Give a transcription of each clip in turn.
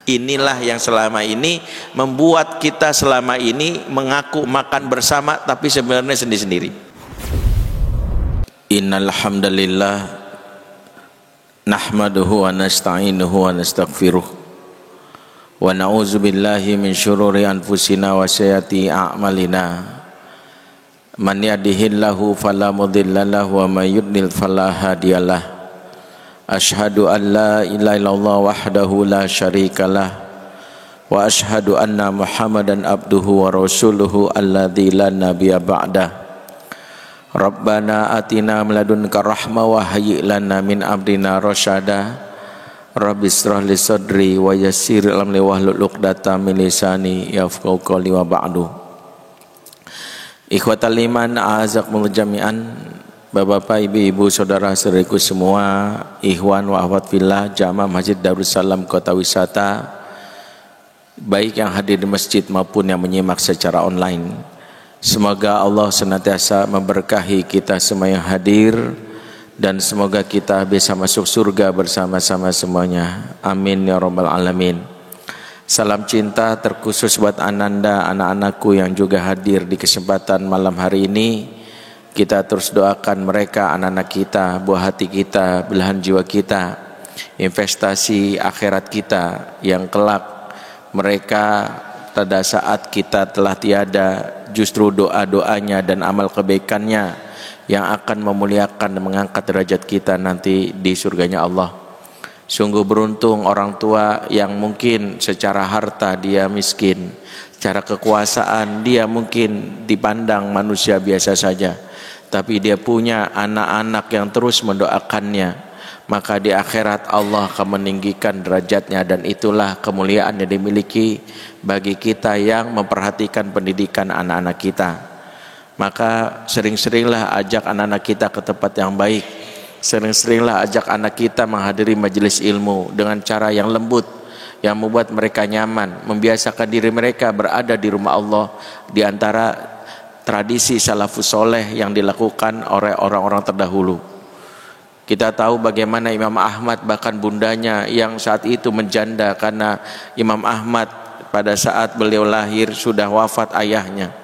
Inilah yang selama ini membuat kita selama ini mengaku makan bersama tapi sebenarnya sendiri-sendiri. Innal hamdalillah nahmaduhu wa nasta'inuhu wa nastaghfiruh wa na'udzu billahi min syururi anfusina wa sayyiati a'malina. Man yahdihillahu fala mudilla lahu wa may yudlil fala hadiyalah. Ashhadu an la ilaha illallah wahdahu la syarikalah wa ashhadu anna Muhammadan abduhu wa rasuluhu alladzi la nabiyya ba'dah. Rabbana atina min ladunka rahmah wa hayyi lana min amrina rasyada. Rabbi shrah li sadri wa yassir li amri wahlul 'uqdatam min lisani yafqahu qawli wa ba'du. Ikhwatal iman a'azakumullah jami'an. Bapak-bapak, ibu-ibu, saudara-saudariku semua, ikhwan wa akhwat fillah, jamaah Masjid Darussalam Kota Wisata, baik yang hadir di masjid maupun yang menyimak secara online. Semoga Allah senantiasa memberkahi kita semua yang hadir dan semoga kita bisa masuk surga bersama-sama semuanya. Amin ya rabbal alamin. Salam cinta terkhusus buat Ananda, anak-anakku yang juga hadir di kesempatan malam hari ini. Kita terus doakan mereka, anak-anak kita, buah hati kita, belahan jiwa kita, investasi akhirat kita yang kelak mereka pada saat kita telah tiada, justru doa-doanya dan amal kebaikannya yang akan memuliakan dan mengangkat derajat kita nanti di surganya Allah. Sungguh beruntung orang tua yang mungkin secara harta dia miskin, secara kekuasaan dia mungkin dipandang manusia biasa saja, tapi dia punya anak-anak yang terus mendoakannya, maka di akhirat Allah akan meninggikan derajatnya dan itulah kemuliaan yang dimiliki bagi kita yang memperhatikan pendidikan anak-anak kita. Maka sering-seringlah ajak anak-anak kita ke tempat yang baik, sering-seringlah ajak anak kita menghadiri majelis ilmu dengan cara yang lembut, yang membuat mereka nyaman, membiasakan diri mereka berada di rumah Allah. Di antara tradisi salafus soleh yang dilakukan oleh orang-orang terdahulu, kita tahu bagaimana Imam Ahmad bahkan bundanya yang saat itu menjanda karena Imam Ahmad pada saat beliau lahir sudah wafat ayahnya,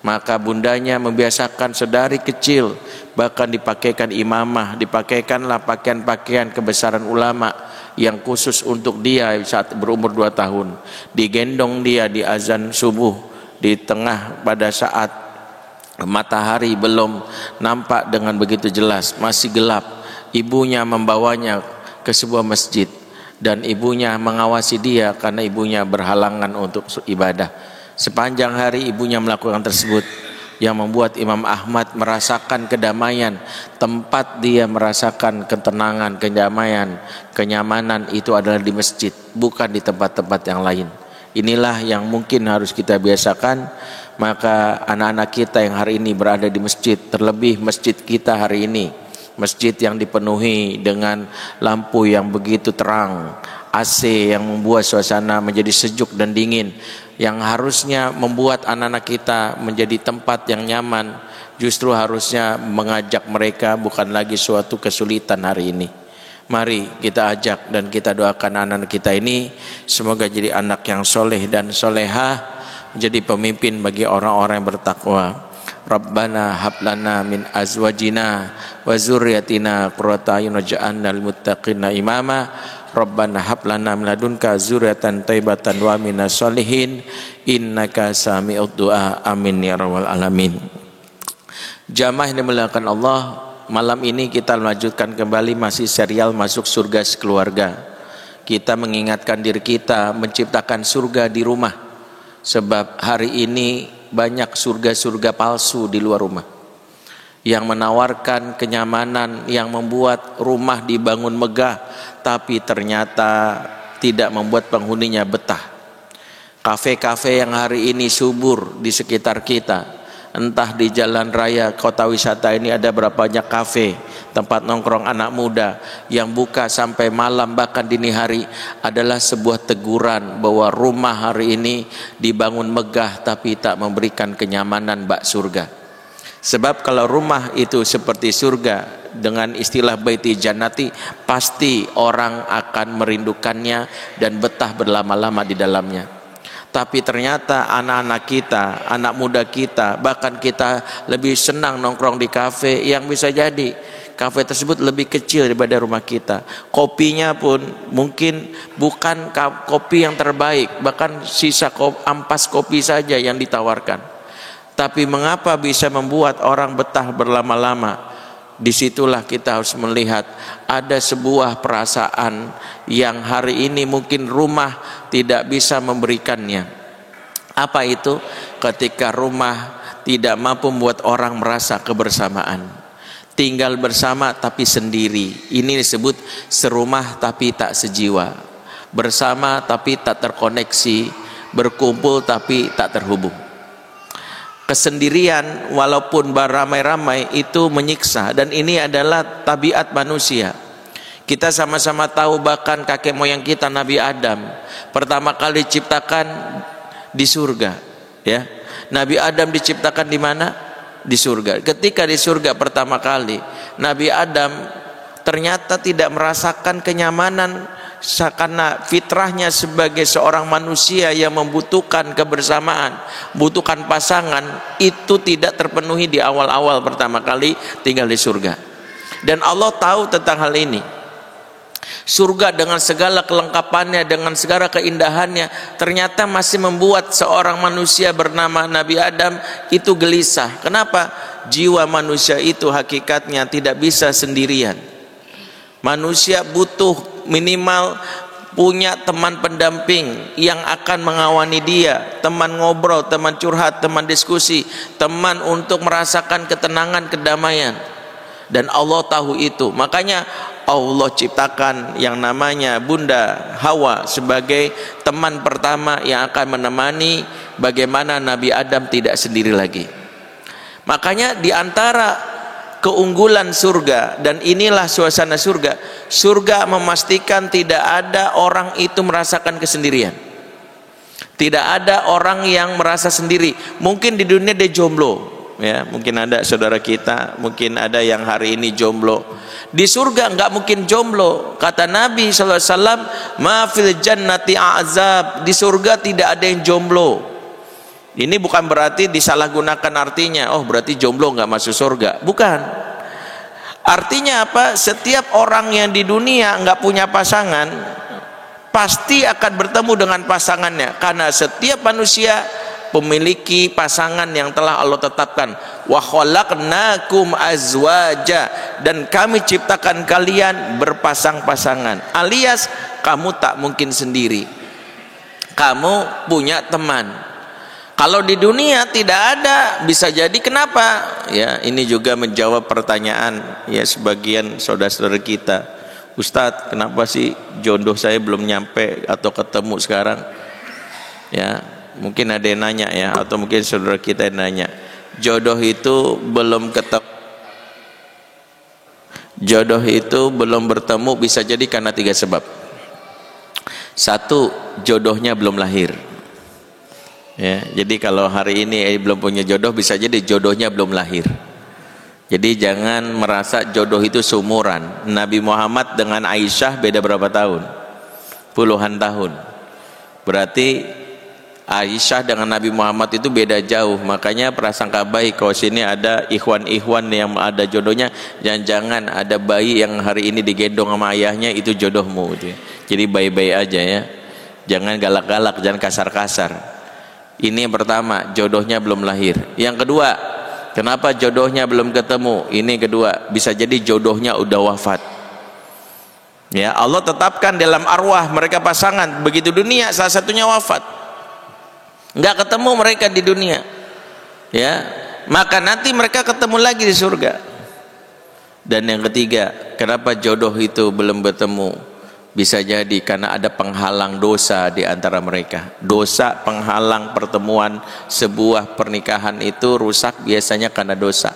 maka bundanya membiasakan sedari kecil bahkan dipakaikan imamah, dipakaikanlah pakaian-pakaian kebesaran ulama yang khusus untuk dia saat berumur 2 tahun, digendong dia di azan subuh di tengah pada saat matahari belum nampak dengan begitu jelas, masih gelap. Ibunya membawanya ke sebuah masjid dan ibunya mengawasi dia karena ibunya berhalangan untuk ibadah. Sepanjang hari ibunya melakukan tersebut, yang membuat Imam Ahmad merasakan kedamaian. Tempat dia merasakan ketenangan, kedamaian, kenyamanan itu adalah di masjid, bukan di tempat-tempat yang lain. Inilah yang mungkin harus kita biasakan. Maka anak-anak kita yang hari ini berada di masjid, terlebih masjid kita hari ini, masjid yang dipenuhi dengan lampu yang begitu terang, AC yang membuat suasana menjadi sejuk dan dingin, yang harusnya membuat anak-anak kita menjadi tempat yang nyaman, justru harusnya mengajak mereka bukan lagi suatu kesulitan hari ini. Mari kita ajak dan kita doakan anak-anak kita ini semoga jadi anak yang soleh dan solehah, menjadi pemimpin bagi orang-orang yang bertakwa. Rabbana hablana min azwajina wa zurriyatina qurrata a'yun waj'alna lil muttaqina imama. Rabbana hablana min ladunka zurriyatan thayyibatan wa minas sholihin innaka sami'ud du'a. Amin ya rabbal alamin. Jamaah yang dimuliakan Allah, malam ini kita melanjutkan kembali masih serial Masuk Surga Sekeluarga. Kita mengingatkan diri kita menciptakan surga di rumah. Sebab hari ini banyak surga-surga palsu di luar rumah yang menawarkan kenyamanan, yang membuat rumah dibangun megah tapi ternyata tidak membuat penghuninya betah. Kafe-kafe yang hari ini subur di sekitar kita, entah di jalan raya kota wisata ini ada berapa banyak kafe, tempat nongkrong anak muda yang buka sampai malam bahkan dini hari, adalah sebuah teguran bahwa rumah hari ini dibangun megah tapi tak memberikan kenyamanan bak surga. Sebab kalau rumah itu seperti surga dengan istilah baiti jannati, pasti orang akan merindukannya dan betah berlama-lama di dalamnya. Tapi ternyata anak-anak kita, anak muda kita, bahkan kita lebih senang nongkrong di kafe yang bisa jadi kafe tersebut lebih kecil daripada rumah kita. Kopinya pun mungkin bukan kopi yang terbaik, bahkan sisa ampas kopi saja yang ditawarkan. Tapi mengapa bisa membuat orang betah berlama-lama? Disitulah kita harus melihat ada sebuah perasaan yang hari ini mungkin rumah tidak bisa memberikannya. Apa itu? Ketika rumah tidak mampu membuat orang merasa kebersamaan, tinggal bersama tapi sendiri. Ini disebut serumah tapi tak sejiwa, bersama tapi tak terkoneksi, berkumpul tapi tak terhubung. Kesendirian walaupun beramai-ramai itu menyiksa, dan ini adalah tabiat manusia. Kita sama-sama tahu bahkan kakek moyang kita Nabi Adam pertama kali diciptakan di surga, ya. Nabi Adam diciptakan di mana? Di surga. Ketika di surga pertama kali, Nabi Adam ternyata tidak merasakan kenyamanan karena fitrahnya sebagai seorang manusia yang membutuhkan kebersamaan, membutuhkan pasangan, itu tidak terpenuhi di awal-awal pertama kali tinggal di surga. Dan Allah tahu tentang hal ini. Surga dengan segala kelengkapannya, dengan segala keindahannya, ternyata masih membuat seorang manusia bernama Nabi Adam itu gelisah. Kenapa? Jiwa manusia itu hakikatnya tidak bisa sendirian. Manusia butuh minimal punya teman pendamping yang akan mengawani dia, teman ngobrol, teman curhat, teman diskusi, teman untuk merasakan ketenangan, kedamaian. Dan Allah tahu itu. Makanya Allah ciptakan yang namanya Bunda Hawa sebagai teman pertama yang akan menemani bagaimana Nabi Adam tidak sendiri lagi. Makanya di antara keunggulan surga, dan inilah suasana surga. Surga memastikan tidak ada orang itu merasakan kesendirian. Tidak ada orang yang merasa sendiri. Mungkin di dunia dia jomblo, ya, mungkin ada saudara kita, mungkin ada yang hari ini jomblo. Di surga enggak mungkin jomblo. Kata Nabi SAW, ma fil jannati azab. Di surga tidak ada yang jomblo. Ini bukan berarti disalahgunakan artinya, oh berarti jomblo nggak masuk surga. Bukan. Artinya apa? Setiap orang yang di dunia nggak punya pasangan pasti akan bertemu dengan pasangannya, karena setiap manusia memiliki pasangan yang telah Allah tetapkan. Wa khalaqnakum azwaja, dan kami ciptakan kalian berpasang-pasangan, alias kamu tak mungkin sendiri, kamu punya teman. Kalau di dunia tidak ada, bisa jadi kenapa? Ya, ini juga menjawab pertanyaan ya sebagian saudara-saudara kita. Ustadz, kenapa sih jodoh saya belum nyampe atau ketemu sekarang? Ya, mungkin ada yang nanya ya, atau mungkin saudara kita yang nanya. Jodoh itu belum ketemu. Jodoh itu belum bertemu bisa jadi karena 3 sebab. 1, jodohnya belum lahir. Ya, jadi kalau hari ini belum punya jodoh, bisa jadi jodohnya belum lahir. Jadi jangan merasa jodoh itu seumuran. Nabi Muhammad dengan Aisyah beda berapa tahun? Puluhan tahun. Berarti Aisyah dengan Nabi Muhammad itu beda jauh. Makanya prasangka baik kalau sini ada ikhwan-ikhwan yang ada jodohnya, jangan-jangan ada bayi yang hari ini digendong sama ayahnya itu jodohmu gitu. Jadi baik-baik aja ya. Jangan galak-galak, jangan kasar-kasar. Ini yang pertama, jodohnya belum lahir. Yang kedua, kenapa jodohnya belum ketemu? Ini kedua, bisa jadi jodohnya udah wafat. Ya, Allah tetapkan dalam arwah mereka pasangan, begitu dunia salah satunya wafat. Enggak ketemu mereka di dunia. Ya, maka nanti mereka ketemu lagi di surga. Dan yang ketiga, kenapa jodoh itu belum bertemu? Bisa jadi karena ada penghalang dosa di antara mereka. Dosa penghalang pertemuan sebuah pernikahan itu rusak biasanya karena dosa.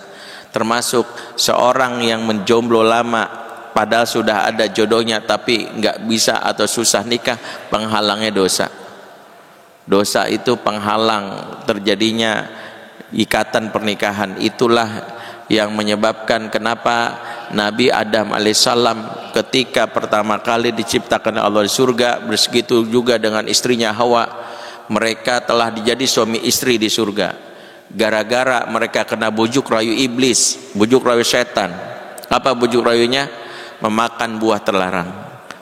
Termasuk seorang yang menjomblo lama padahal sudah ada jodohnya tapi nggak bisa atau susah nikah, penghalangnya dosa. Dosa itu penghalang terjadinya ikatan pernikahan. Itulah yang menyebabkan kenapa Nabi Adam alaihissalam ketika pertama kali diciptakan Allah di surga, begitu juga dengan istrinya Hawa, mereka telah dijadi suami istri di surga. Gara-gara mereka kena bujuk rayu iblis, bujuk rayu setan. Apa bujuk rayunya? Memakan buah terlarang.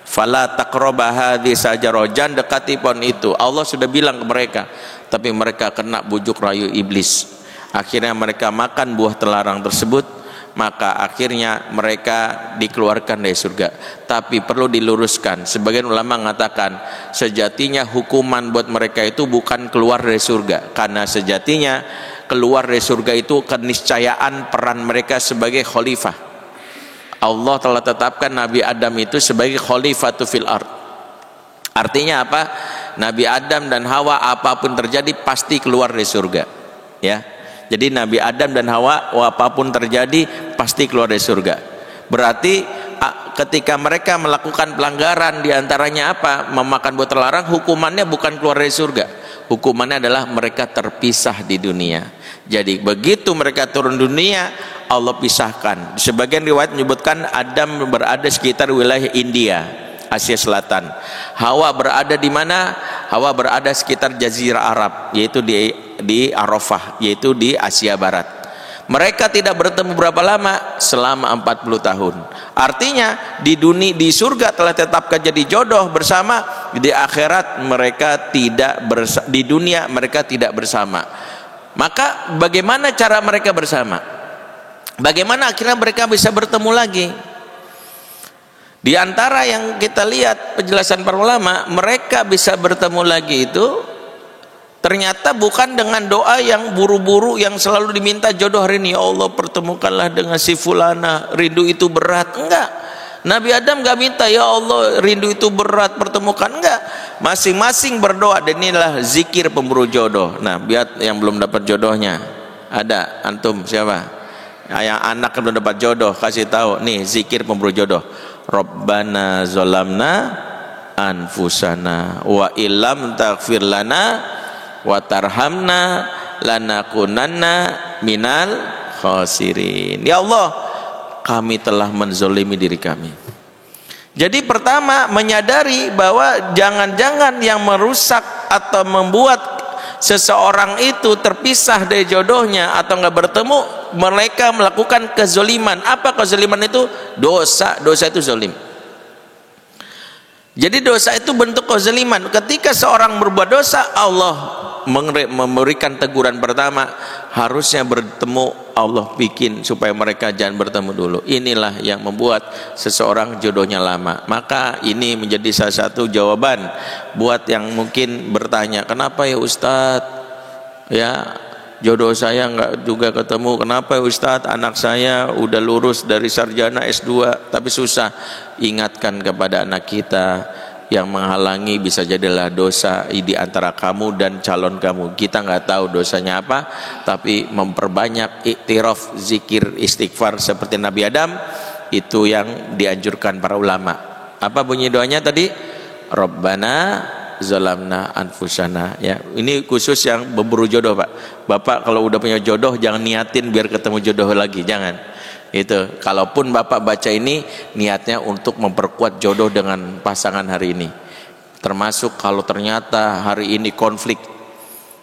Fala taqraba hadhihi sajarah, jangan dekati pohon itu. Allah sudah bilang ke mereka, tapi mereka kena bujuk rayu iblis. Akhirnya mereka makan buah terlarang tersebut, maka akhirnya mereka dikeluarkan dari surga. Tapi perlu diluruskan, sebagian ulama mengatakan sejatinya hukuman buat mereka itu bukan keluar dari surga, karena sejatinya keluar dari surga itu keniscayaan peran mereka sebagai khalifah. Allah telah tetapkan Nabi Adam itu sebagai khalifatu fil ard. Artinya apa? Nabi Adam dan Hawa apapun terjadi pasti keluar dari surga, ya. Jadi Nabi Adam dan Hawa apapun terjadi pasti keluar dari surga. Berarti ketika mereka melakukan pelanggaran, diantaranya apa? Memakan buah terlarang, hukumannya bukan keluar dari surga. Hukumannya adalah mereka terpisah di dunia. Jadi begitu mereka turun dunia, Allah pisahkan. Sebagian riwayat menyebutkan Adam berada sekitar wilayah India, Asia Selatan. Hawa berada di mana? Hawa berada sekitar Jazirah Arab, yaitu di Arafah, yaitu di Asia Barat. Mereka tidak bertemu berapa lama? Selama 40 tahun. Artinya di surga telah tetapkan jadi jodoh bersama, di akhirat mereka tidak di dunia mereka tidak bersama. Maka bagaimana cara mereka bersama? Bagaimana akhirnya mereka bisa bertemu lagi? Di antara yang kita lihat penjelasan para ulama, mereka bisa bertemu lagi itu ternyata bukan dengan doa yang buru-buru yang selalu diminta jodoh hari ini, ya Allah pertemukanlah dengan si fulana, rindu itu berat. Enggak. Nabi Adam enggak minta ya Allah rindu itu berat pertemukan, enggak. Masing-masing berdoa, dan inilah zikir pemburu jodoh. Nah, biar yang belum dapat jodohnya, ada antum siapa? Yang anak yang belum dapat jodoh, kasih tahu nih zikir pemburu jodoh. Rabbana zolamna anfusana wa illam taghfir lana wa tarhamna lanakunanna minal khasirin. Ya Allah, kami telah menzolimi diri kami. Jadi pertama menyadari bahwa jangan-jangan yang merusak atau membuat seseorang itu terpisah dari jodohnya atau nggak bertemu, mereka melakukan kezoliman. Apa kezoliman itu? Dosa itu zolim. Jadi dosa itu bentuk kezaliman. Ketika seorang berbuat dosa, Allah memberikan teguran pertama, harusnya bertemu. Allah bikin supaya mereka jangan bertemu dulu. Inilah yang membuat seseorang jodohnya lama. Maka ini menjadi salah satu jawaban buat yang mungkin bertanya, kenapa ya Ustadz, ya jodoh saya nggak juga ketemu. Kenapa ya Ustadz, anak saya udah lulus dari sarjana S2 tapi susah. Ingatkan kepada anak kita, yang menghalangi bisa jadilah dosa di antara kamu dan calon kamu. Kita nggak tahu dosanya apa, tapi memperbanyak iktiraf, zikir, istighfar seperti Nabi Adam, itu yang dianjurkan para ulama. Apa bunyi doanya tadi? Rabbana zalamna anfusana. Ya, ini khusus yang berburu jodoh, Pak. Bapak kalau udah punya jodoh jangan niatin biar ketemu jodoh lagi, jangan. Itu kalaupun Bapak baca ini niatnya untuk memperkuat jodoh dengan pasangan hari ini. Termasuk kalau ternyata hari ini konflik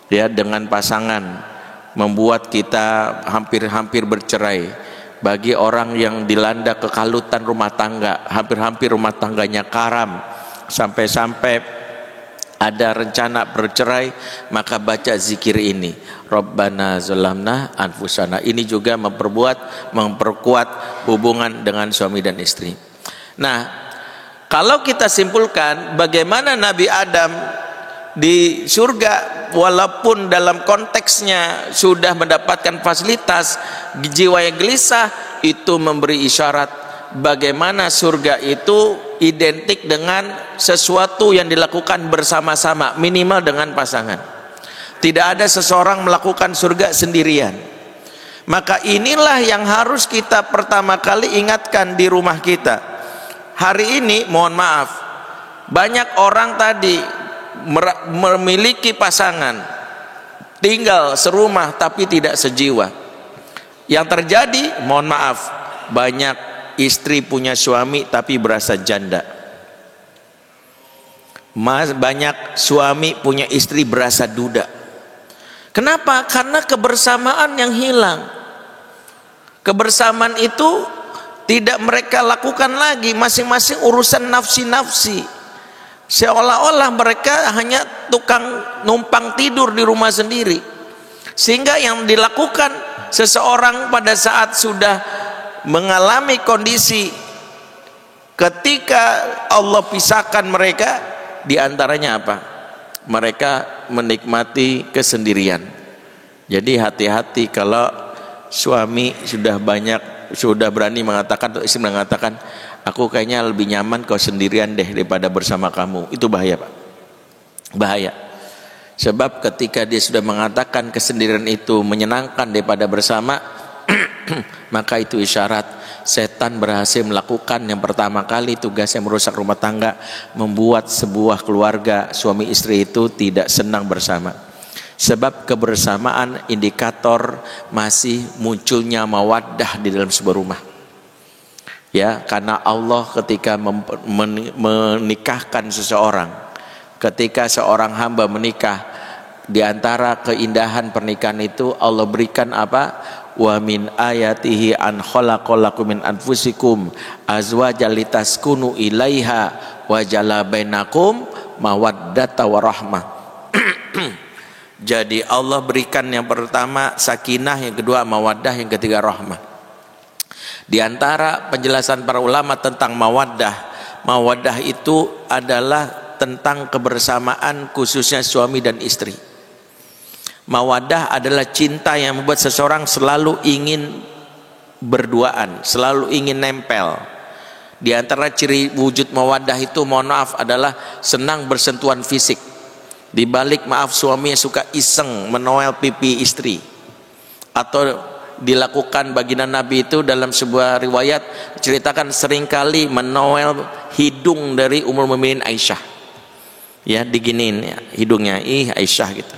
ya dengan pasangan membuat kita hampir-hampir bercerai. Bagi orang yang dilanda kekalutan rumah tangga, hampir-hampir rumah tangganya karam, sampai-sampai ada rencana bercerai, maka baca zikir ini, Rabbana zalamna anfusana. Ini juga memperkuat hubungan dengan suami dan istri. Nah, kalau kita simpulkan bagaimana Nabi Adam di surga, walaupun dalam konteksnya sudah mendapatkan fasilitas, jiwa yang gelisah, itu memberi isyarat bagaimana surga itu identik dengan sesuatu yang dilakukan bersama-sama, minimal dengan pasangan. Tidak ada seseorang melakukan surga sendirian. Maka inilah yang harus kita pertama kali ingatkan di rumah kita. Hari ini mohon maaf, banyak orang tadi memiliki pasangan, tinggal serumah tapi tidak sejiwa. Yang terjadi mohon maaf, banyak istri punya suami tapi berasa janda. Banyak suami punya istri berasa duda. Kenapa? Karena kebersamaan yang hilang. Kebersamaan itu tidak mereka lakukan lagi, masing-masing urusan nafsi-nafsi. Seolah-olah mereka hanya tukang numpang tidur di rumah sendiri. Sehingga yang dilakukan seseorang pada saat sudah mengalami kondisi ketika Allah pisahkan mereka, diantaranya apa? Mereka menikmati kesendirian. Jadi hati-hati kalau suami sudah berani mengatakan, atau istri mengatakan, aku kayaknya lebih nyaman kau sendirian deh daripada bersama kamu. Itu bahaya, Pak. Bahaya. Sebab ketika dia sudah mengatakan kesendirian itu menyenangkan daripada bersama, maka itu isyarat setan berhasil melakukan yang pertama kali tugasnya merusak rumah tangga, membuat sebuah keluarga suami istri itu tidak senang bersama. Sebab kebersamaan indikator masih munculnya mawaddah di dalam sebuah rumah. Ya, karena Allah ketika menikahkan seseorang, ketika seorang hamba menikah, di antara keindahan pernikahan itu Allah berikan apa? Wa min ayatihi an khalaqalakum min anfusikum azwajan litaskunu ilaiha wa jala bainakum mawaddata warahmah. Jadi Allah berikan yang pertama sakinah, yang kedua mawaddah, yang ketiga rahmah. Di antara penjelasan para ulama tentang mawaddah itu adalah tentang kebersamaan khususnya suami dan istri. Mawaddah adalah cinta yang membuat seseorang selalu ingin berduaan, selalu ingin nempel. Di antara ciri wujud mawaddah itu, mohon maaf, adalah senang bersentuhan fisik. Di balik maaf suami yang suka iseng menoel pipi istri, atau dilakukan baginda Nabi itu dalam sebuah riwayat ceritakan seringkali menoel hidung dari Ummul Mukminin Aisyah. Ya, diginiin ya, hidungnya, Aisyah gitu.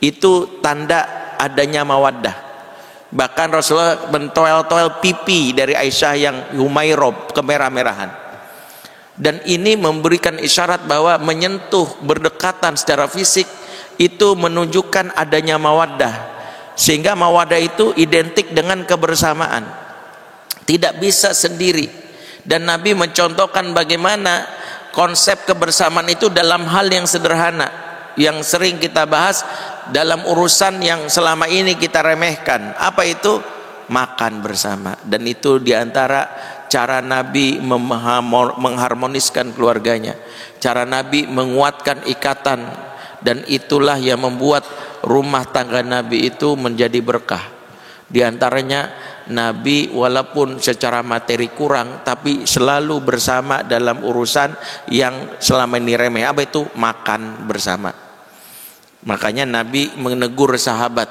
Itu tanda adanya mawaddah. Bahkan Rasulullah mentoel-toel pipi dari Aisyah yang Humayrob, kemerah-merahan. Dan ini memberikan isyarat bahwa menyentuh, berdekatan secara fisik itu menunjukkan adanya mawaddah. Sehingga mawaddah itu identik dengan kebersamaan, tidak bisa sendiri. Dan Nabi mencontohkan bagaimana konsep kebersamaan itu dalam hal yang sederhana, yang sering kita bahas dalam urusan yang selama ini kita remehkan. Apa itu? Makan bersama. Dan itu diantara cara Nabi mengharmoniskan keluarganya, cara Nabi menguatkan ikatan. Dan itulah yang membuat rumah tangga Nabi itu menjadi berkah. Di antaranya Nabi walaupun secara materi kurang, tapi selalu bersama dalam urusan yang selama ini remeh. Apa itu? Makan bersama. Makanya Nabi menegur sahabat.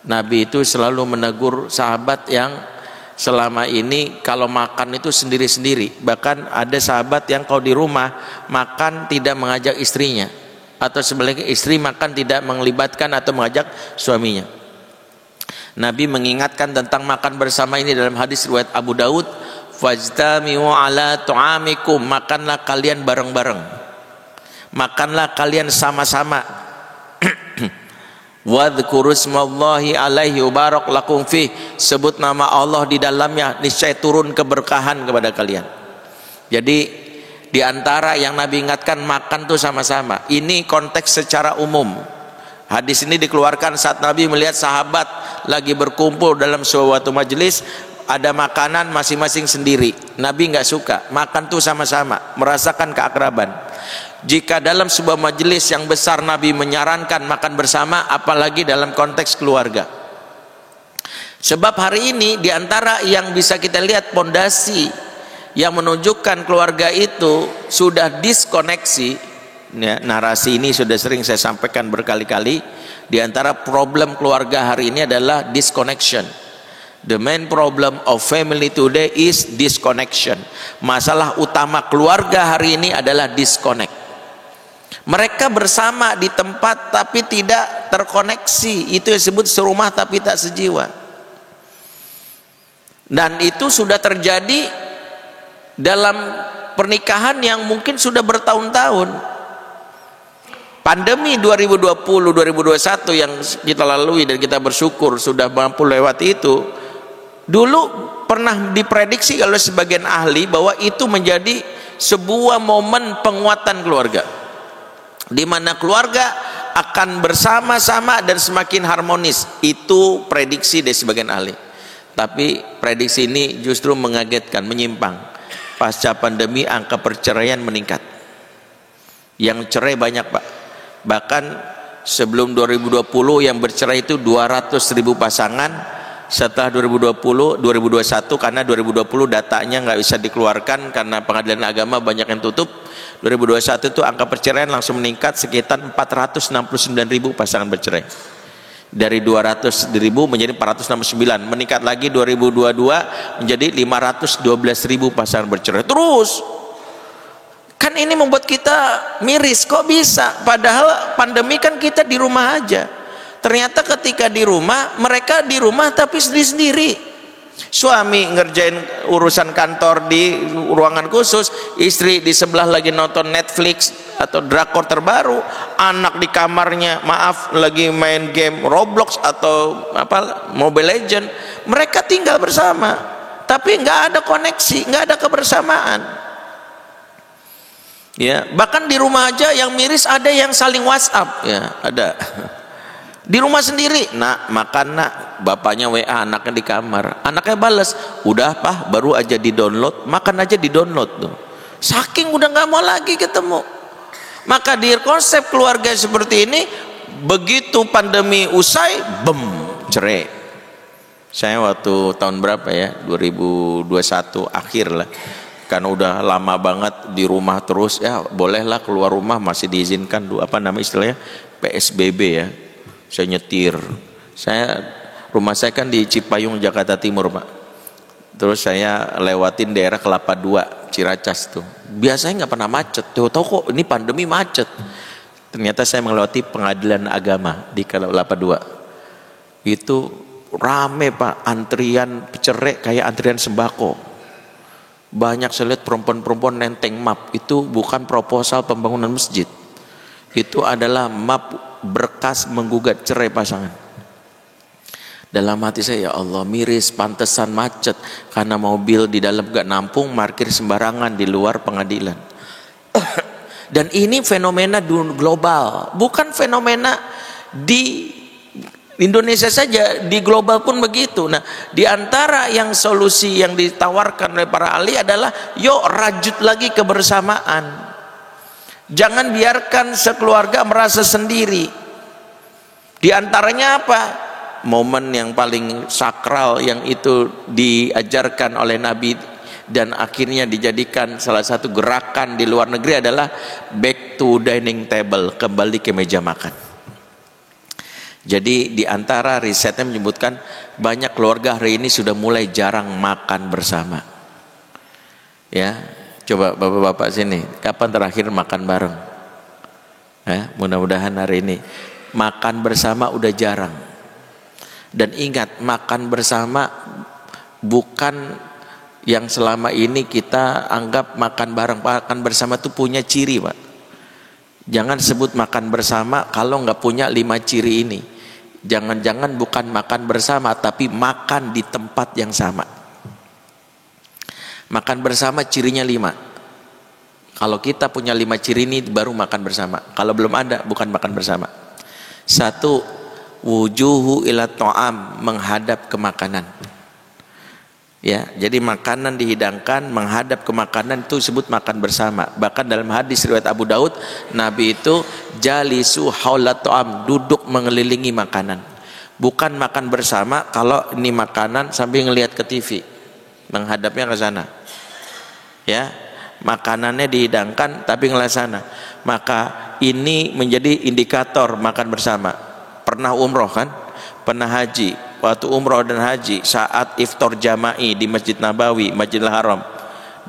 Nabi itu selalu menegur sahabat yang selama ini kalau makan itu sendiri-sendiri. Bahkan ada sahabat yang kalau di rumah makan tidak mengajak istrinya, atau sebaliknya istri makan tidak melibatkan atau mengajak suaminya. Nabi mengingatkan tentang makan bersama ini dalam hadis riwayat Abu Daud, fajtami'u ala tu'amikum, makanlah kalian bareng-bareng, makanlah kalian sama-sama. Wadhkuru ismallahi alaihi barak lakum fi, sebut nama Allah di dalamnya, niscaya turun keberkahan kepada kalian. Jadi di antara yang Nabi ingatkan, makan tuh sama-sama. Ini konteks secara umum. Hadis ini dikeluarkan saat Nabi melihat sahabat lagi berkumpul dalam suatu majelis, ada makanan masing-masing sendiri. Nabi nggak suka, makan tuh sama-sama, merasakan keakraban. Jika dalam sebuah majelis yang besar Nabi menyarankan makan bersama, apalagi dalam konteks keluarga. Sebab hari ini diantara yang bisa kita lihat pondasi yang menunjukkan keluarga itu sudah diskoneksi, ya, narasi ini sudah sering saya sampaikan berkali-kali. Diantara problem keluarga hari ini adalah disconnection. The main problem of family today is disconnection. Masalah utama keluarga hari ini adalah disconnect. Mereka bersama di tempat tapi tidak terkoneksi. Itu yang disebut serumah tapi tak sejiwa. Dan itu sudah terjadi dalam pernikahan yang mungkin sudah bertahun-tahun. Pandemi 2020-2021 yang kita lalui dan kita bersyukur sudah mampu lewati itu, dulu pernah diprediksi oleh sebagian ahli bahwa itu menjadi sebuah momen penguatan keluarga, di mana keluarga akan bersama-sama dan semakin harmonis. Itu prediksi dari sebagian ahli. Tapi prediksi ini justru mengagetkan, menyimpang. Pasca pandemi angka perceraian meningkat. Yang cerai banyak, Pak. Bahkan sebelum 2020 yang bercerai itu 200.000 pasangan. Setelah 2021, karena 2020 datanya nggak bisa dikeluarkan karena pengadilan agama banyak yang tutup, 2021 itu angka perceraian langsung meningkat sekitar 469.000 pasangan bercerai. Dari 200.000 menjadi 469, meningkat lagi 2022 menjadi 512.000 pasangan bercerai. Terus kan ini membuat kita miris, kok bisa? Padahal pandemi kan kita di rumah aja. Ternyata ketika di rumah, mereka di rumah tapi sendiri-sendiri. Suami ngerjain urusan kantor di ruangan khusus, istri di sebelah lagi nonton Netflix atau drakor terbaru, anak di kamarnya lagi main game Roblox atau Mobile Legend. Mereka tinggal bersama, tapi nggak ada koneksi, nggak ada kebersamaan. Ya, bahkan di rumah aja yang miris ada yang saling WhatsApp, ya ada. Di rumah sendiri, nak makan nak, bapaknya WA anaknya di kamar, anaknya balas, udah Pak, baru aja di download, makan aja di download tuh. Saking udah nggak mau lagi ketemu. Maka di konsep keluarga seperti ini, begitu pandemi usai, cerai. Saya waktu tahun berapa ya, 2021 akhir lah, karena udah lama banget di rumah terus, ya bolehlah keluar rumah masih diizinkan, istilahnya PSBB ya. Saya nyetir, rumah saya kan di Cipayung Jakarta Timur, Pak. Terus saya lewatin daerah Kelapa II Ciracas tuh, biasanya nggak pernah macet, tahu kok ini pandemi macet. Ternyata saya melewati pengadilan agama di Kelapa II, itu rame Pak, antrian cerai kayak antrian sembako. Banyak saya lihat perempuan-perempuan nenteng map, itu bukan proposal pembangunan masjid, itu adalah map berkas menggugat cerai pasangan. Dalam hati saya, ya Allah, miris, pantesan macet karena mobil di dalam gak nampung, parkir sembarangan di luar pengadilan. Dan ini fenomena global, bukan fenomena di Indonesia saja, di global pun begitu. Nah, di antara yang solusi yang ditawarkan oleh para ahli adalah, yuk rajut lagi kebersamaan. Jangan biarkan sekeluarga merasa sendiri. Di antaranya apa? Momen yang paling sakral yang itu diajarkan oleh Nabi dan akhirnya dijadikan salah satu gerakan di luar negeri adalah back to dining table, kembali ke meja makan. Jadi di antara risetnya menyebutkan banyak keluarga hari ini sudah mulai jarang makan bersama. Ya. Coba bapak-bapak sini, kapan terakhir makan bareng? Mudah-mudahan hari ini. Makan bersama udah jarang. Dan ingat, makan bersama bukan yang selama ini kita anggap makan bareng. Makan bersama itu punya ciri, Pak. Jangan sebut makan bersama kalau nggak punya 5 ciri ini. Jangan-jangan bukan makan bersama, tapi makan di tempat yang sama. Makan bersama cirinya 5. Kalau kita punya 5 ciri ini baru makan bersama. Kalau belum ada, bukan makan bersama. 1, wujuhu ila ta'am, menghadap ke makanan. Ya, jadi makanan dihidangkan menghadap ke makanan, itu disebut makan bersama. Bahkan dalam hadis riwayat Abu Daud, Nabi itu jalisu haula ta'am, duduk mengelilingi makanan. Bukan makan bersama kalau ini makanan sambil ngelihat ke TV, menghadapnya ke sana. Ya, makanannya dihidangkan tapi ngelihat sana. Maka ini menjadi indikator makan bersama. Pernah umroh kan? Pernah haji. Waktu umroh dan haji, saat iftar jama'i di Masjid Nabawi, Masjidil Haram,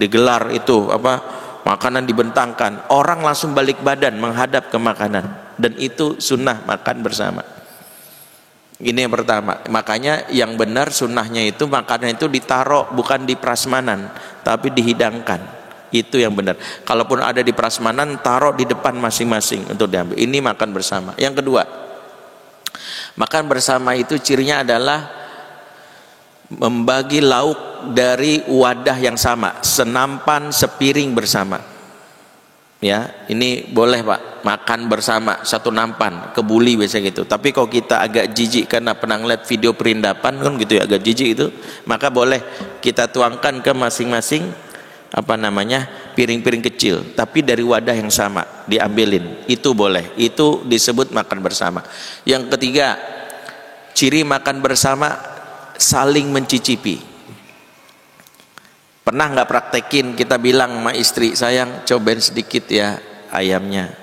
digelar itu makanan dibentangkan, orang langsung balik badan menghadap ke makanan, dan itu sunnah makan bersama. Ini yang pertama. Makanya yang benar sunnahnya itu makanan itu ditaruh, bukan di prasmanan, tapi dihidangkan. Itu yang benar. Kalaupun ada di prasmanan, taruh di depan masing-masing untuk diambil. Ini makan bersama. Yang kedua, makan bersama itu cirinya adalah membagi lauk dari wadah yang sama, senampan, sepiring bersama. Ya, ini boleh Pak, makan bersama satu nampan, kebuli biasa gitu. Tapi kalau kita agak jijik karena pernah lihat video perindapan kan gitu ya, agak jijik itu, maka boleh kita tuangkan ke masing-masing piring-piring kecil, tapi dari wadah yang sama diambilin. Itu boleh. Itu disebut makan bersama. Yang ketiga, ciri makan bersama saling mencicipi. Pernah nggak praktekin kita bilang sama istri, sayang cobain sedikit ya ayamnya,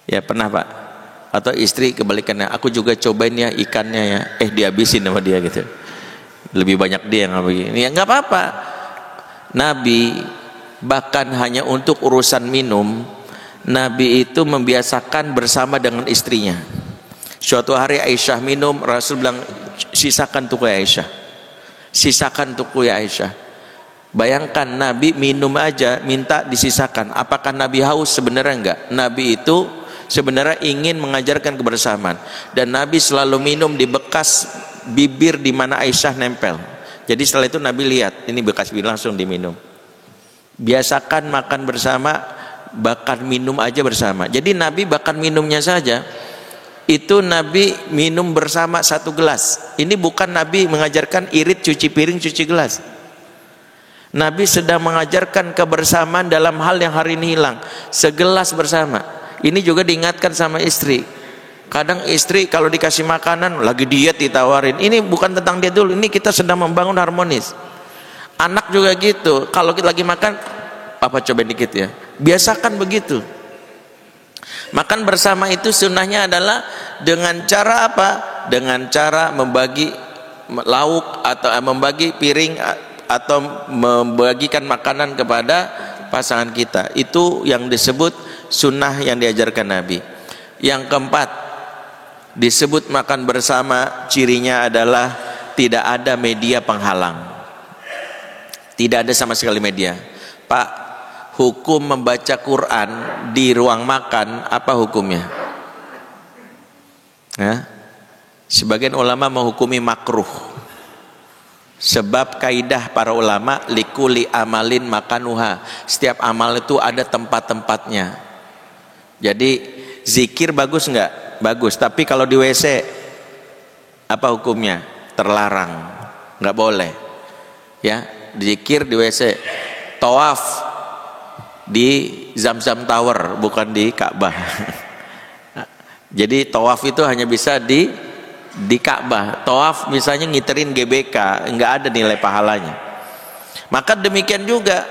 ya pernah Pak? Atau istri kebalikannya, aku juga cobain ya ikannya ya, dihabisin sama dia gitu, lebih banyak dia yang begini. Ya nggak apa-apa. Nabi bahkan hanya untuk urusan minum, Nabi itu membiasakan bersama dengan istrinya. Suatu hari Aisyah minum, Rasul bilang, sisakan tuh ya Aisyah, sisakan tuh ya Aisyah. Bayangkan Nabi minum aja minta disisakan. Apakah Nabi haus? Sebenarnya enggak. Nabi itu sebenarnya ingin mengajarkan kebersamaan, dan Nabi selalu minum di bekas bibir di mana Aisyah nempel. Jadi setelah itu Nabi lihat ini bekas bibir, langsung diminum. Biasakan makan bersama, bahkan minum aja bersama. Jadi Nabi bahkan minumnya saja itu Nabi minum bersama satu gelas. Ini bukan Nabi mengajarkan irit cuci piring cuci gelas. Nabi sedang mengajarkan kebersamaan dalam hal yang hari ini hilang, segelas bersama. Ini juga diingatkan sama istri. Kadang istri kalau dikasih makanan lagi diet ditawarin, ini bukan tentang diet dulu, ini kita sedang membangun harmonis. Anak juga gitu, kalau kita lagi makan, papa coba dikit ya, biasakan begitu. Makan bersama itu sunnahnya adalah dengan cara apa? Dengan cara membagi lauk atau membagi piring atau membagikan makanan kepada pasangan kita. Itu yang disebut sunnah yang diajarkan Nabi. Yang keempat, disebut makan bersama, cirinya adalah tidak ada media penghalang. Tidak ada sama sekali media. Pak, hukum membaca Quran di ruang makan apa hukumnya? Ya? Sebagian ulama menghukumi makruh. Sebab kaidah para ulama, likuli amalin makanuha, setiap amal itu ada tempat-tempatnya. Jadi zikir bagus enggak? Bagus. Tapi kalau di WC apa hukumnya? Terlarang, enggak boleh. Ya, zikir di WC. Tawaf di Zamzam Tower, bukan di Ka'bah. Jadi tawaf itu hanya bisa di Ka'bah. Tawaf misalnya ngiterin GBK, enggak ada nilai pahalanya. Maka demikian juga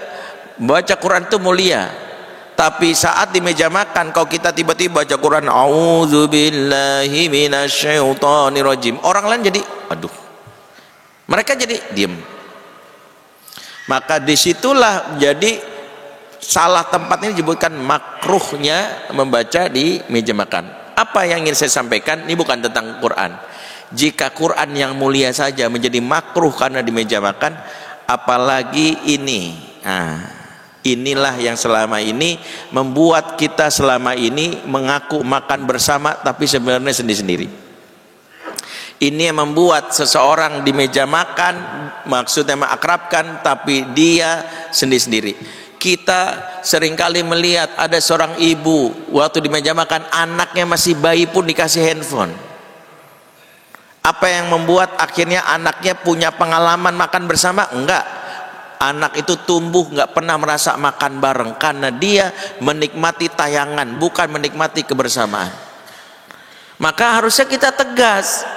baca Quran itu mulia, tapi saat di meja makan kalau kita tiba-tiba baca Quran auzubillahi minasyaitonirrajim, orang lain jadi aduh, mereka jadi diem. Maka disitulah jadi salah tempatnya disebutkan makruhnya membaca di meja makan. Apa yang ingin saya sampaikan, ini bukan tentang Quran. Jika Quran yang mulia saja menjadi makruh karena di meja makan, apalagi ini. Nah, inilah yang selama ini membuat kita selama ini mengaku makan bersama tapi sebenarnya sendiri-sendiri. Ini yang membuat seseorang di meja makan maksudnya mengakrabkan, tapi dia sendiri-sendiri. Kita seringkali melihat ada seorang ibu waktu di meja makan, anaknya masih bayi pun dikasih handphone. Apa yang membuat akhirnya anaknya punya pengalaman makan bersama? Enggak. Anak itu tumbuh enggak pernah merasa makan bareng karena dia menikmati tayangan, bukan menikmati kebersamaan. Maka harusnya kita tegas.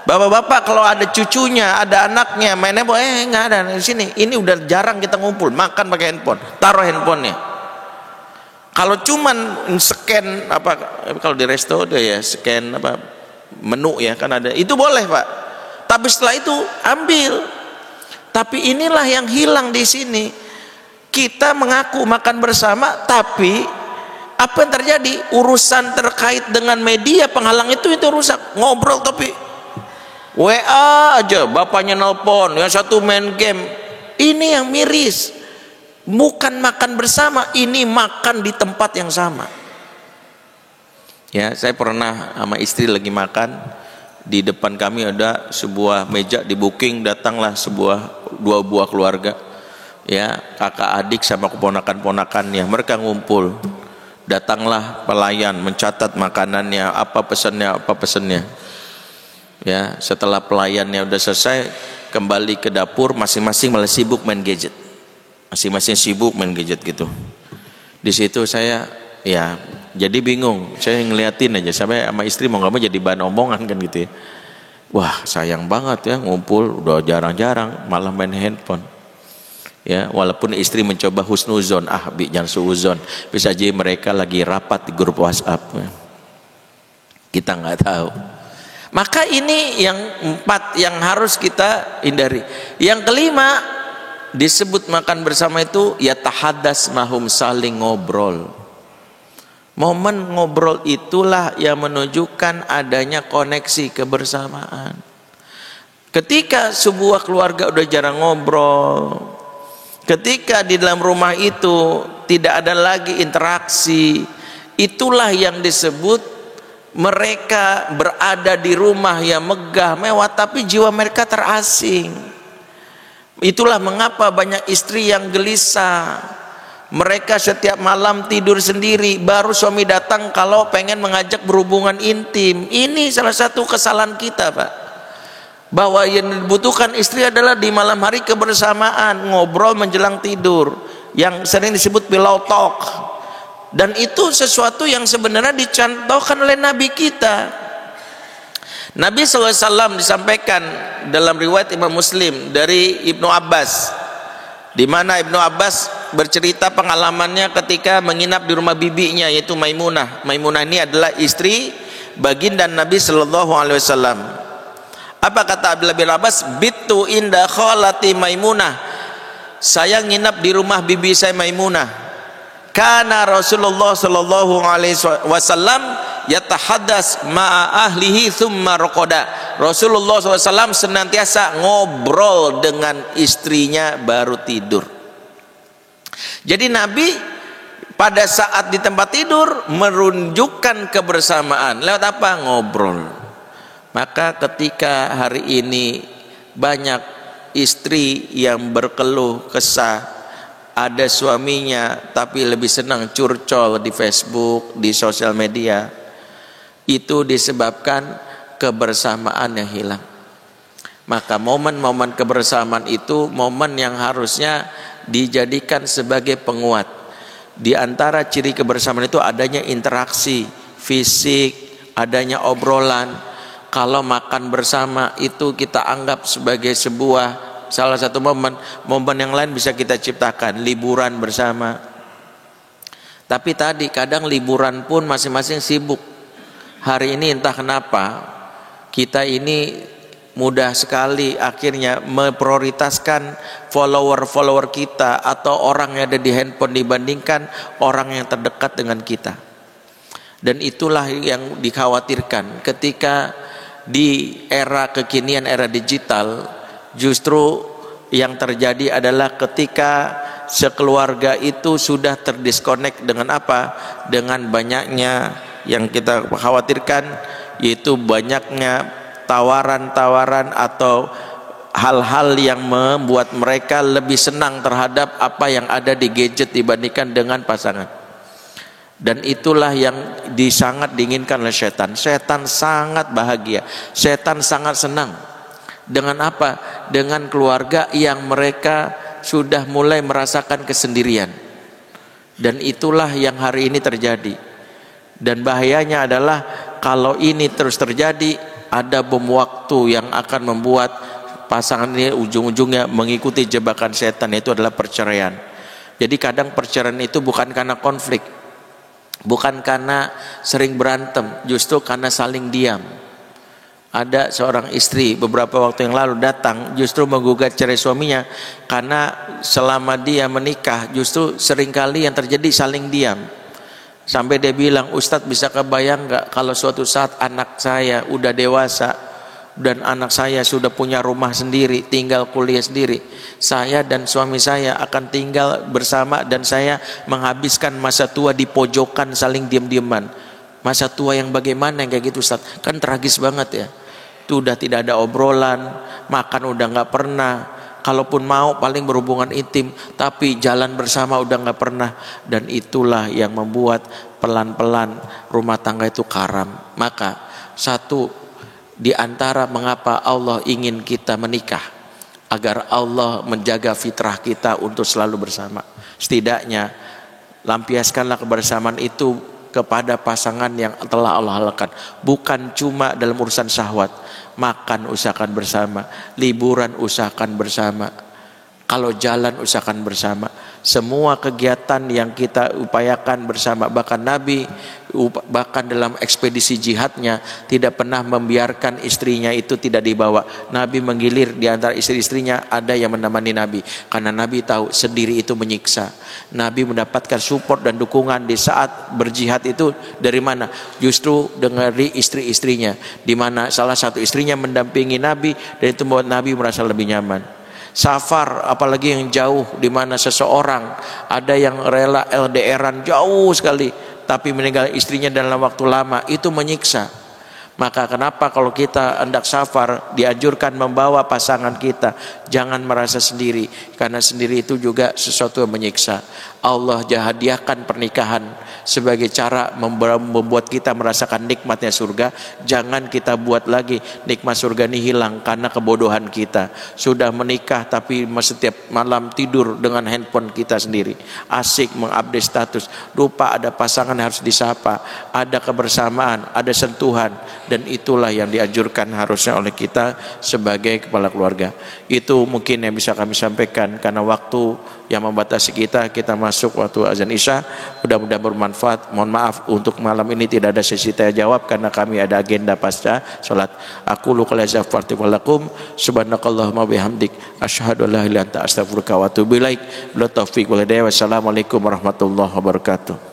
Bapak-bapak kalau ada cucunya, ada anaknya main handphone, enggak ada di sini. Ini udah jarang kita ngumpul, makan pakai handphone. Taruh handphonenya. Kalau cuman scan kalau di resto udah ya scan menu ya kan ada, itu boleh Pak. Tapi setelah itu ambil. Tapi inilah yang hilang di sini. Kita mengaku makan bersama, tapi apa yang terjadi? Urusan terkait dengan media penghalang itu rusak. Ngobrol tapi WA aja bapaknya nelpon, yang satu main game. Ini yang miris. Bukan makan bersama, ini makan di tempat yang sama. Ya, saya pernah sama istri lagi makan, di depan kami ada sebuah meja di booking, datanglah dua buah keluarga, ya, kakak adik sama keponakan-ponakannya, mereka ngumpul. Datanglah pelayan mencatat makanannya, apa pesannya. Ya, setelah pelayannya udah selesai, kembali ke dapur, masing-masing malah sibuk main gadget. Masing-masing sibuk main gadget gitu. Di situ saya ya jadi bingung. Saya ngeliatin aja sampai sama istri mau nggak mau jadi bahan omongan kan gitu ya. Wah, sayang banget ya ngumpul udah jarang-jarang malah main handphone. Ya, walaupun istri mencoba husnuzon, jangan suuzon. Bisa aja mereka lagi rapat di grup WhatsApp. Kita nggak tahu. Maka ini yang 4 yang harus kita hindari. Yang kelima, disebut makan bersama itu ya tahadas mahum, saling ngobrol. Momen ngobrol itulah yang menunjukkan adanya koneksi kebersamaan. Ketika sebuah keluarga udah jarang ngobrol, ketika di dalam rumah itu tidak ada lagi interaksi, itulah yang disebut mereka berada di rumah yang megah mewah tapi jiwa mereka terasing. Itulah mengapa banyak istri yang gelisah. Mereka setiap malam tidur sendiri, baru suami datang kalau pengen mengajak berhubungan intim. Ini salah satu kesalahan kita, Pak. Bahwa yang dibutuhkan istri adalah di malam hari kebersamaan, ngobrol menjelang tidur, yang sering disebut pillow talk. Dan itu sesuatu yang sebenarnya dicontohkan oleh Nabi kita. Nabi SAW disampaikan dalam riwayat Imam Muslim dari Ibnu Abbas, di mana Ibnu Abbas bercerita pengalamannya ketika menginap di rumah bibinya, yaitu Maimunah. Maimunah ini adalah istri baginda Nabi SAW. Apa kata Abdullah bin Abbas? Bittu inda khalati Maimunah. Saya nginap di rumah bibi saya Maimunah. Karena Rasulullah SAW yatahaddas ma'a ahlihi thumma raqada. Rasulullah SAW senantiasa ngobrol dengan istrinya baru tidur. Jadi Nabi pada saat di tempat tidur menunjukkan kebersamaan lewat apa? Ngobrol. Maka ketika hari ini banyak istri yang berkeluh kesah, ada suaminya tapi lebih senang curcol di Facebook, di sosial media, itu disebabkan kebersamaan yang hilang. Maka momen-momen kebersamaan itu momen yang harusnya dijadikan sebagai penguat. Di antara ciri kebersamaan itu adanya interaksi fisik, adanya obrolan. Kalau makan bersama itu kita anggap sebagai sebuah salah satu momen yang lain bisa kita ciptakan, liburan bersama. Tapi tadi kadang liburan pun masing-masing sibuk. Hari ini entah kenapa kita ini mudah sekali akhirnya memprioritaskan follower kita atau orang yang ada di handphone dibandingkan orang yang terdekat dengan kita. Dan itulah yang dikhawatirkan ketika di era kekinian, era digital, justru yang terjadi adalah ketika sekeluarga itu sudah terdisconnect dengan apa? Dengan banyaknya yang kita khawatirkan, yaitu banyaknya tawaran-tawaran atau hal-hal yang membuat mereka lebih senang terhadap apa yang ada di gadget dibandingkan dengan pasangan. Dan itulah yang sangat diinginkan oleh setan. Setan sangat bahagia, setan sangat senang dengan apa? Dengan keluarga yang mereka sudah mulai merasakan kesendirian. Dan itulah yang hari ini terjadi. Dan bahayanya adalah kalau ini terus terjadi, ada bom waktu yang akan membuat pasangan ini ujung-ujungnya mengikuti jebakan setan, yaitu adalah perceraian. Jadi kadang perceraian itu bukan karena konflik, bukan karena sering berantem, justru karena saling diam. Ada seorang istri beberapa waktu yang lalu datang justru menggugat cerai suaminya karena selama dia menikah justru seringkali yang terjadi saling diam. Sampai dia bilang, Ustadz bisa kebayang gak kalau suatu saat anak saya udah dewasa, dan anak saya sudah punya rumah sendiri, tinggal kuliah sendiri, saya dan suami saya akan tinggal bersama dan saya menghabiskan masa tua di pojokan saling diam-diaman. Masa tua yang bagaimana yang kayak gitu Ustaz? Kan tragis banget ya. Itu udah tidak ada obrolan, makan udah nggak pernah, kalaupun mau paling berhubungan intim, tapi jalan bersama udah nggak pernah. Dan itulah yang membuat pelan-pelan rumah tangga itu karam. Maka satu di antara mengapa Allah ingin kita menikah, agar Allah menjaga fitrah kita untuk selalu bersama. Setidaknya lampiaskanlah kebersamaan itu kepada pasangan yang telah Allah halalkan. Bukan cuma dalam urusan syahwat, makan usahakan bersama, liburan usahakan bersama, kalau jalan usahakan bersama, semua kegiatan yang kita upayakan bersama. Bahkan Nabi bahkan dalam ekspedisi jihadnya tidak pernah membiarkan istrinya itu tidak dibawa. Nabi menggilir di antara istri-istrinya ada yang menemani Nabi, karena Nabi tahu sendiri itu menyiksa. Nabi mendapatkan support dan dukungan di saat berjihad itu dari mana? Justru dari istri-istrinya, di mana salah satu istrinya mendampingi Nabi, dan itu membuat Nabi merasa lebih nyaman. Safar, apalagi yang jauh, di mana seseorang ada yang rela LDRan jauh sekali tapi meninggal istrinya dalam waktu lama, itu menyiksa. Maka kenapa kalau kita hendak safar dianjurkan membawa pasangan kita, jangan merasa sendiri, karena sendiri itu juga sesuatu yang menyiksa. Allah hadiahkan pernikahan sebagai cara membuat kita merasakan nikmatnya surga. Jangan kita buat lagi nikmat surga ini hilang karena kebodohan kita. Sudah menikah tapi setiap malam tidur dengan handphone kita sendiri, asik mengupdate status, lupa ada pasangan yang harus disapa, ada kebersamaan, ada sentuhan. Dan itulah yang dianjurkan harusnya oleh kita sebagai kepala keluarga. Itu mungkin yang bisa kami sampaikan, karena waktu yang membatasi kita masuk waktu azan Isya. Mudah-mudahan bermanfaat. Mohon maaf untuk malam ini tidak ada sesi tanya jawab karena kami ada agenda pasca salat. Aku lu qala zafarti walakum subhanakallahumma bihamdik asyhadu an la ilaha illa anta astaghfiruka wa atubu ilaik. Bila taufik wal hidayah. Wassalamualaikum warahmatullahi wabarakatuh.